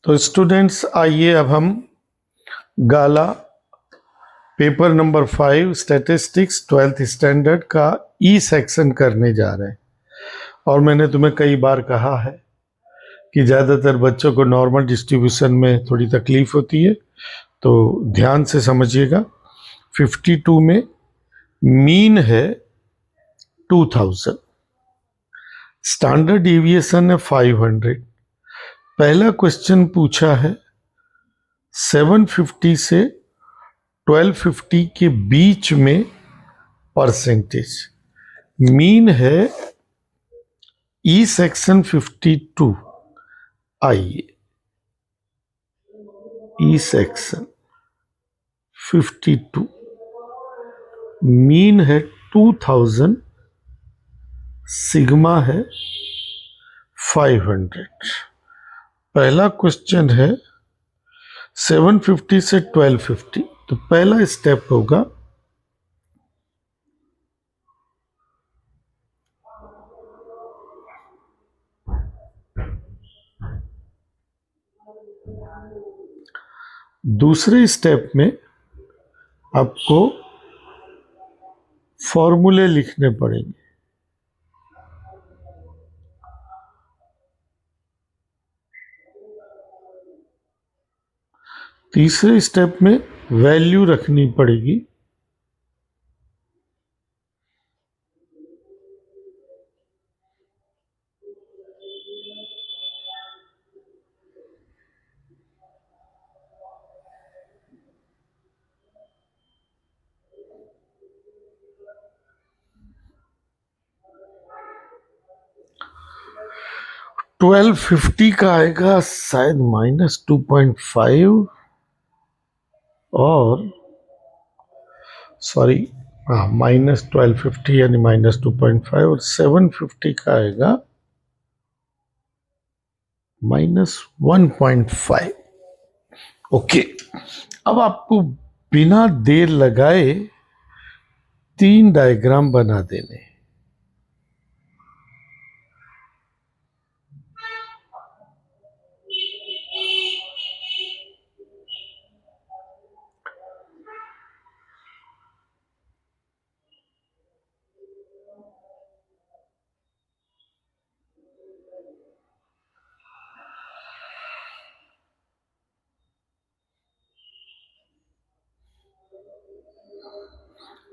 तो स्टूडेंट्स आइए अब हम Gala paper number 5 statistics 12th standard का ई सेक्शन करने जा रहे हैं। और मैंने तुम्हें कई बार कहा है कि ज़्यादातर बच्चों को नॉर्मल डिस्ट्रीब्यूशन में थोड़ी तकलीफ होती है, तो ध्यान से समझिएगा। 52 में मीन है 2000, स्टैंडर्ड डेविएशन है 500। पहला क्वेश्चन पूछा है 750 से 1250 के बीच में परसेंटेज। मीन है ई सेक्शन 52। आइए ई सेक्शन 52 मीन है 2000, सिग्मा है 500। पहला क्वेश्चन है 750 से 1250। तो पहला स्टेप होगा दूसरे स्टेप में आपको फॉर्मूले लिखने पड़ेंगे। तीसरे स्टेप में वैल्यू रखनी पड़ेगी। $1250 का आएगा शायद -2.5 और सॉरी -1250 यानी -2.5 और 750 का आएगा -1.5। ओके, अब आपको बिना देर लगाए 3 डायग्राम बना देने।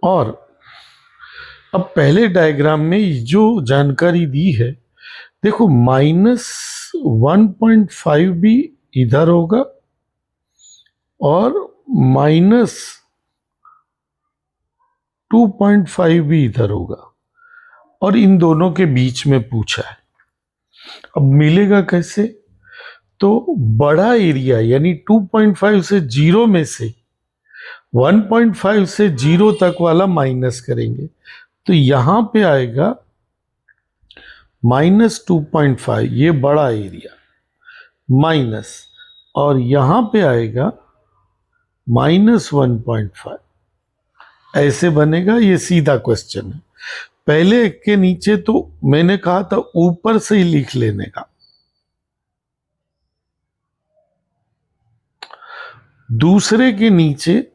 और अब पहले डायग्राम में जो जानकारी दी है, देखो -1.5 भी इधर होगा और -2.5 भी इधर होगा, और इन दोनों के बीच में पूछा है। अब मिलेगा कैसे? तो बड़ा एरिया यानी 2.5 से 0 में से 1.5 से 0 तक वाला माइनस करेंगे, तो यहां पे आएगा -2.5, ये बड़ा एरिया माइनस, और यहां पे आएगा -1.5। ऐसे बनेगा। ये सीधा क्वेश्चन है। पहले के नीचे तो मैंने कहा था ऊपर से ही लिख लेने का। दूसरे के नीचे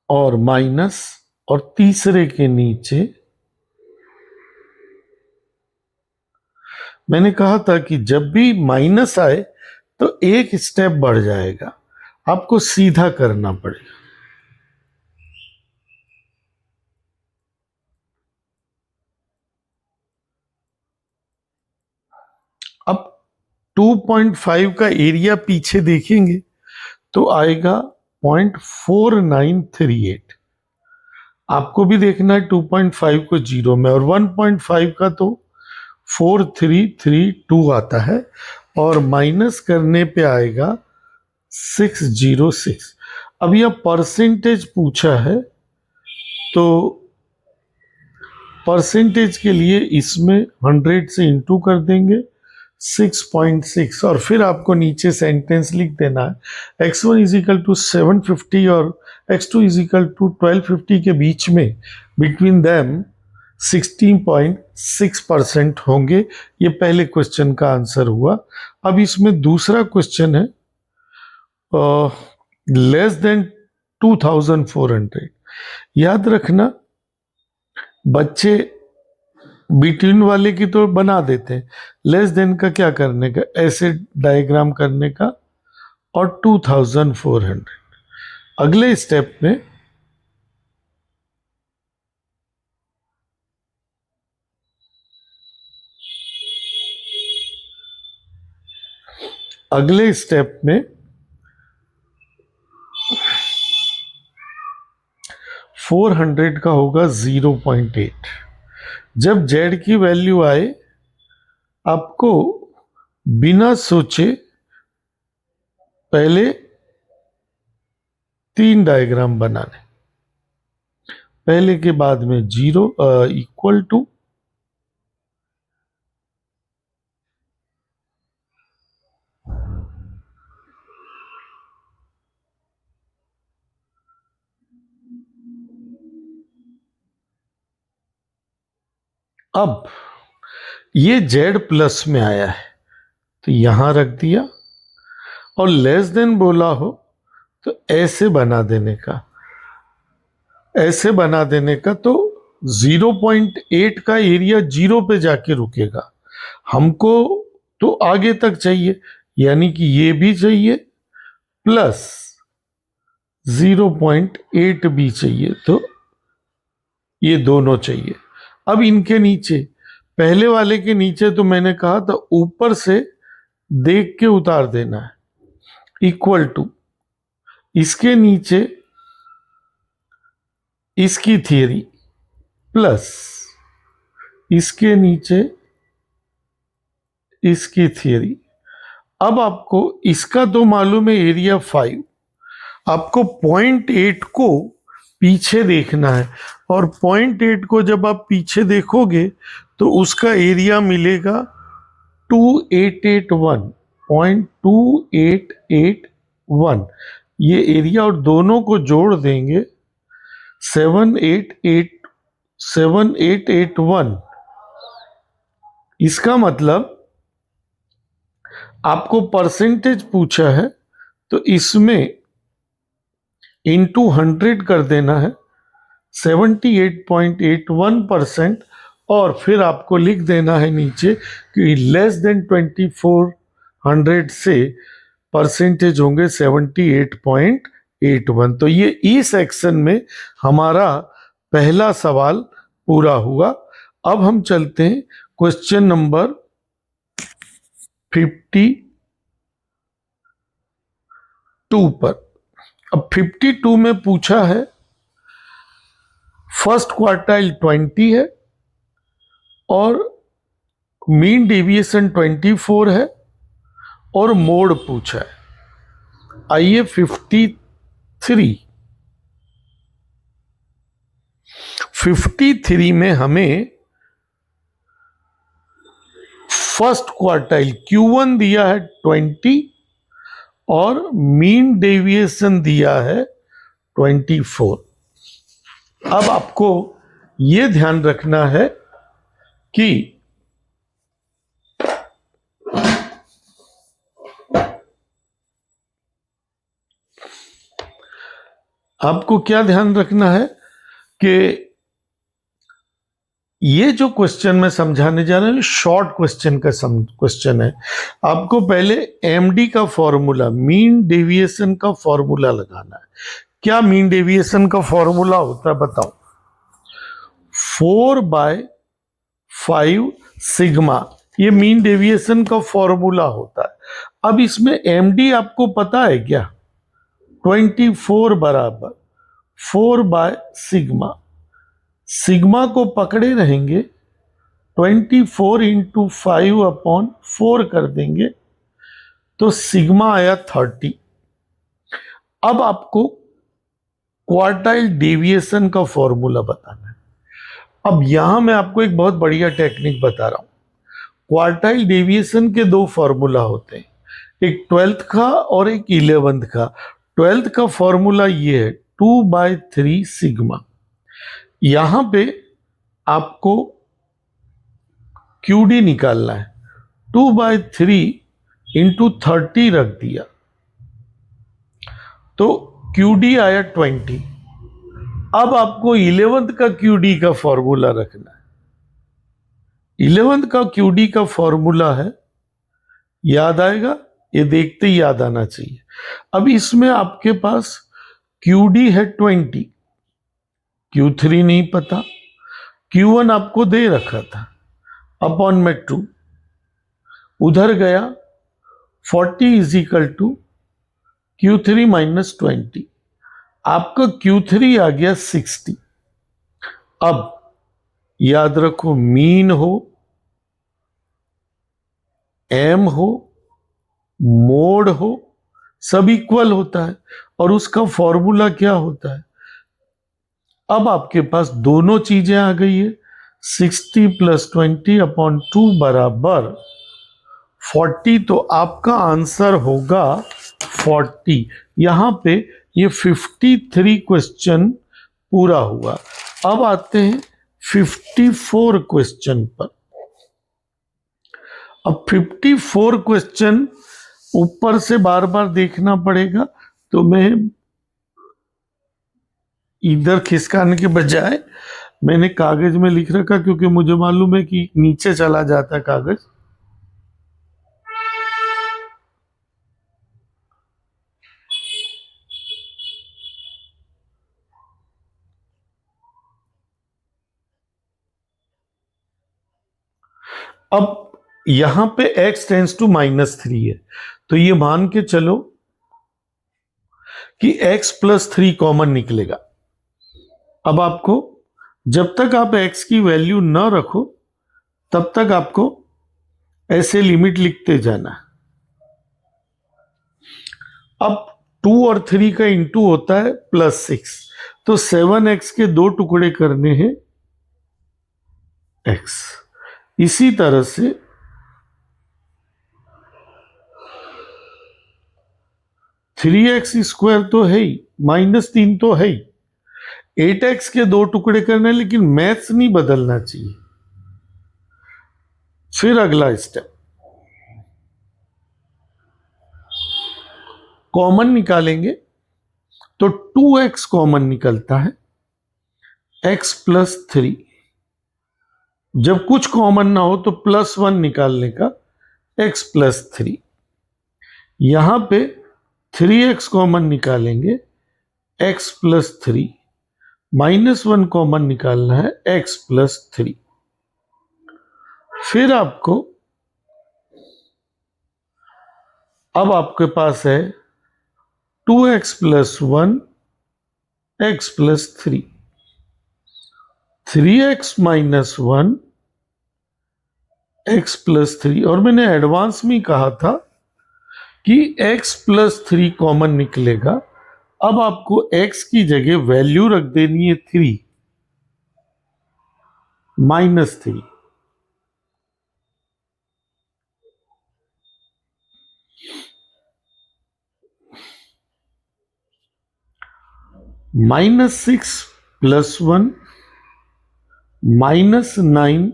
और माइनस, और तीसरे के नीचे मैंने कहा था कि जब भी माइनस आए तो एक स्टेप बढ़ जाएगा, आपको सीधा करना पड़ेगा। अब 2.5 का एरिया पीछे देखेंगे तो आएगा 0.4938। आपको भी देखना है 2.5 को 0 में, और 1.5 का तो 4332 आता है, और माइनस करने पे आएगा 606। अब यह परसेंटेज पूछा है, तो परसेंटेज के लिए इसमें 100 से इंटू कर देंगे 6.6, और फिर आपको नीचे सेंटेंस लिख देना है x1 = 750 और x2 = 1250 के बीच में, बिटवीन दैम 16.6% होंगे। ये पहले क्वेश्चन का आंसर हुआ। अब इसमें दूसरा क्वेश्चन है लेस देन 2400। याद रखना, बच्चे बिटवीन वाले की तो बना देते हैं, लेस देन का क्या करने का, ऐसे डायग्राम करने का, और 2400। अगले स्टेप में अगले स्टेप में 400 का होगा 0.8। जब z की वैल्यू आए, आपको बिना सोचे पहले 3 डायग्राम बनाने, पहले के बाद में 0 इक्वल टू, अब ये z प्लस में आया है तो यहां रख दिया, और लेस देन बोला हो तो ऐसे बना देने का, ऐसे बना देने का। तो 0.8 का एरिया 0 पे जाके रुकेगा। हमको तो आगे तक चाहिए, यानी कि ये भी चाहिए प्लस 0.8 भी चाहिए, तो ये दोनों चाहिए। अब इनके नीचे, पहले वाले के नीचे तो मैंने कहा था ऊपर से देख के उतार देना है, इक्वल टू इसके नीचे इसकी थियरी प्लस इसके नीचे इसकी थियरी। अब आपको इसका तो मालूम है एरिया 5, आपको 0.8 को पीछे देखना है, और 0.8 को जब आप पीछे देखोगे तो उसका एरिया मिलेगा 2881.2881। ये एरिया और दोनों को जोड़ देंगे 7881। इसका मतलब आपको परसेंटेज पूछा है तो इसमें इंटू 100 कर देना है, 78.81%, और फिर आपको लिख देना है नीचे कि लेस देन 2400 से परसेंटेज होंगे 78.81। तो ये ई सेक्शन में हमारा पहला सवाल पूरा हुआ। अब हम चलते हैं क्वेश्चन नंबर 52 पर। अब 52 में पूछा है फर्स्ट क्वार्टाइल 20 है और मीन डेविएशन 24 है और मोड पूछा है। आइए 53 में हमें फर्स्ट क्वार्टाइल Q1 दिया है 20 और मीन डेविएशन दिया है 24। अब आपको यह ध्यान रखना है कि आपको क्या ध्यान रखना है कि ये जो क्वेश्चन मैं समझाने जा रहा हूं शॉर्ट क्वेश्चन का क्वेश्चन है। आपको पहले एमडी का फॉर्मूला, मीन डेविएशन का फॉर्मूला लगाना है। क्या मीन डेविएशन का फॉर्मूला होता है बताओ? 4/5 सिग्मा, ये मीन डेविएशन का फॉर्मूला होता है। अब इसमें एमडी आपको पता है क्या? 24 बराबर 4/सिग्मा। सिग्मा को पकड़े रहेंगे, 24 इंटू 5/4 कर देंगे तो सिग्मा आया 30। अब आपको क्वार्टाइल डेविएशन का फॉर्मूला बताना है। अब यहां मैं आपको एक बहुत बढ़िया टेक्निक बता रहा हूं। क्वार्टाइल डेविएशन के 2 फॉर्मूला होते हैं, एक 12th का और एक 11th का। 12th का फॉर्मूला ये है 2/3 सिग्मा। यहां पे आपको QD निकालना है। 2/3 इंटू 30 रख दिया तो QD आया 20। अब आपको 11th का QD का फॉर्मूला रखना है। 11th का QD का फॉर्मूला है, याद आएगा? ये देखते ही याद आना चाहिए। अब इसमें आपके पास QD है 20, Q3 नहीं पता, Q1 आपको दे रखा था, अपॉन में 2 उधर गया, 40 is equal to Q3 minus 20। आपका Q3 आ गया 60। अब याद रखो, मीन हो, एम हो, मोड हो, सब इक्वल होता है और उसका फॉर्मूला क्या होता है? अब आपके पास दोनों चीजें आ गई है। 60 प्लस 20 अपॉन 2 बराबर 40, तो आपका आंसर होगा 40। यहां पे ये 53 क्वेश्चन पूरा हुआ। अब आते हैं 54 क्वेश्चन पर। अब 54 क्वेश्चन ऊपर से बार बार देखना पड़ेगा, तो मैं इधर खिसकाने के बजाय मैंने कागज में लिख रखा, क्योंकि मुझे मालूम है कि नीचे चला जाता है कागज। अब यहां पे x टेंस टू -3 है, तो ये मान के चलो कि x प्लस 3 कॉमन निकलेगा। अब आपको, जब तक आप x की वैल्यू ना रखो तब तक आपको ऐसे लिमिट लिखते जाना। अब 2 और 3 का इंटू होता है +6, तो 7x के 2 टुकड़े करने हैं x। इसी तरह से 3x² तो है ही, -3 तो है ही, 8x के 2 टुकड़े करने, लेकिन मैथ्स नहीं बदलना चाहिए। फिर अगला स्टेप, कॉमन निकालेंगे तो 2x कॉमन निकलता है, x प्लस 3। जब कुछ कॉमन ना हो तो +1 निकालने का, x प्लस 3। यहां पे 3x कॉमन निकालेंगे, x प्लस 3। -1 कॉमन निकालना है, x प्लस 3। फिर आपको, अब आपके पास है 2x plus 1, x plus 3, 3x minus 1, x plus 3। और मैंने एडवांस में कहा था कि x प्लस 3 कॉमन निकलेगा। अब आपको x की जगह वैल्यू रख देनी है 3, -3। -6 प्लस 1, -9,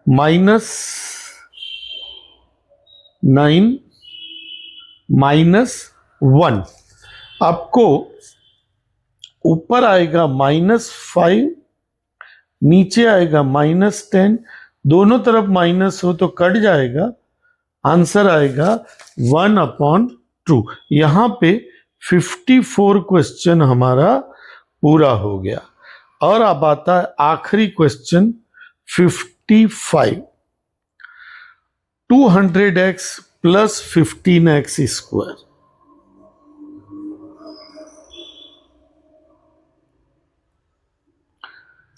-9, -1। आपको ऊपर आएगा -5, नीचे आएगा -10। दोनों तरफ माइनस हो तो कट जाएगा, आंसर आएगा 1/2। यहां पे 54 क्वेश्चन हमारा पूरा हो गया। और अब आता है आखिरी क्वेश्चन 55। 200x plus 15x²।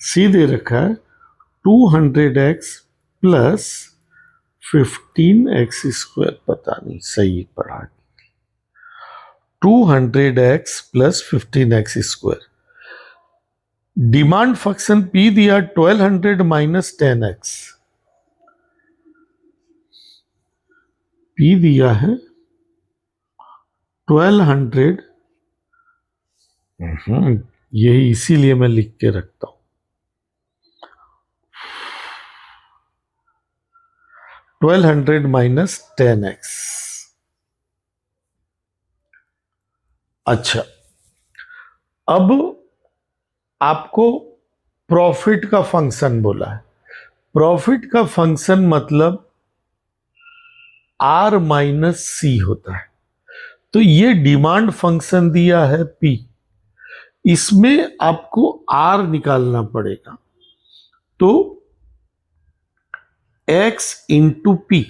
सीधे रखा है 200x प्लस 15x²। पता नहीं सही पढ़ा, 200x plus 15x²। Demand function P दिया 1200 माइनस 10x। P दिया है 1200, यही इसीलिए मैं लिख के रखता हूं। 1200 माइनस 10x। अच्छा, अब आपको प्रॉफिट का फंक्शन बोला है। प्रॉफिट का फंक्शन मतलब R माइनस सी होता है। तो ये डिमांड फंक्शन दिया है P, इसमें आपको R निकालना पड़ेगा। तो X इंटू P,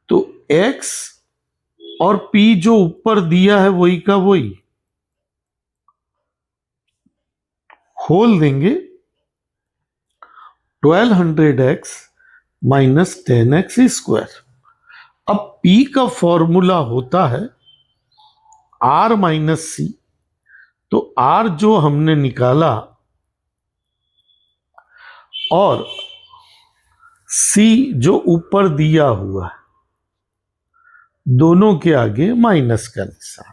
तो X और P जो ऊपर दिया है वही का वही होल देंगे 1200x माइनस 10x स्क्वायर। अब P का फॉर्मूला होता है R माइनस सी, तो R जो हमने निकाला और C जो ऊपर दिया हुआ है, दोनों के आगे माइनस का निशान।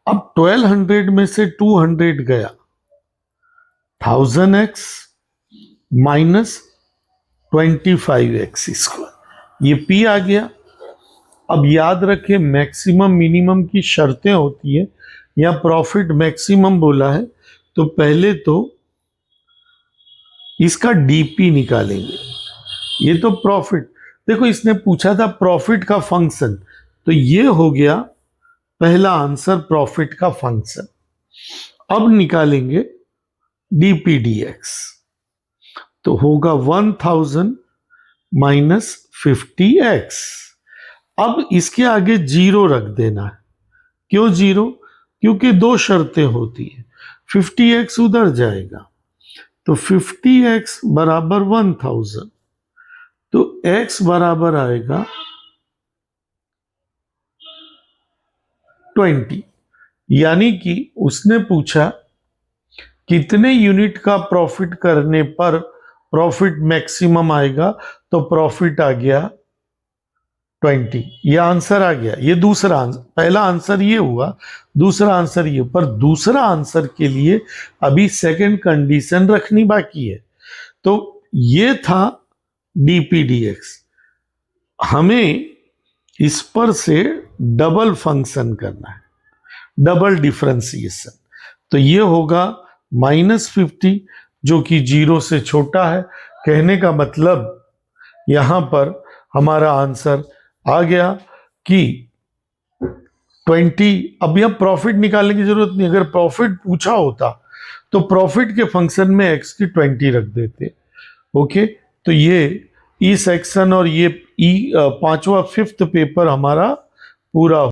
अब 1200 में से 200 गया, 1000x माइनस 25x स्क्वायर, ये P आ गया। अब याद रखें मैक्सिमम मिनिमम की शर्तें होती है, या प्रॉफिट मैक्सिमम बोला है तो पहले तो इसका डीपी निकालेंगे। ये तो प्रॉफिट, देखो इसने पूछा था प्रॉफिट का फंक्शन, तो ये हो गया पहला आंसर प्रॉफिट का फंक्शन। अब निकालेंगे डीपी डीएक्स, तो होगा 1000 माइनस 50x। अब इसके आगे जीरो रख देना है। क्यों जीरो? क्योंकि दो शर्तें होती है, 50x उधर जाएगा, तो 50x बराबर 1000, तो x बराबर आएगा 20। यानी कि उसने पूछा कितने यूनिट का प्रॉफिट करने पर प्रॉफिट मैक्सिमम आएगा, तो प्रॉफिट आ गया 20। ये आंसर आ गया। ये दूसरा आंसर, पहला आंसर ये हुआ, दूसरा आंसर ये, पर दूसरा आंसर के लिए अभी सेकंड कंडीशन रखनी बाकी है। तो ये था डीपीडीएक्स। हमें इस पर से डबल फंक्शन करना है, डबल डिफरेंशिएशन। तो ये होगा -50, जो कि 0 से छोटा है। कहने का मतलब यहां पर हमारा आंसर आ गया कि 20। अब यह प्रॉफिट निकालने की जरूरत नहीं, अगर प्रॉफिट पूछा होता तो प्रॉफिट के फंक्शन में x की 20 रख देते। ओके, तो ये ई सेक्शन और ये ई पांचवा 5th पेपर हमारा पूरा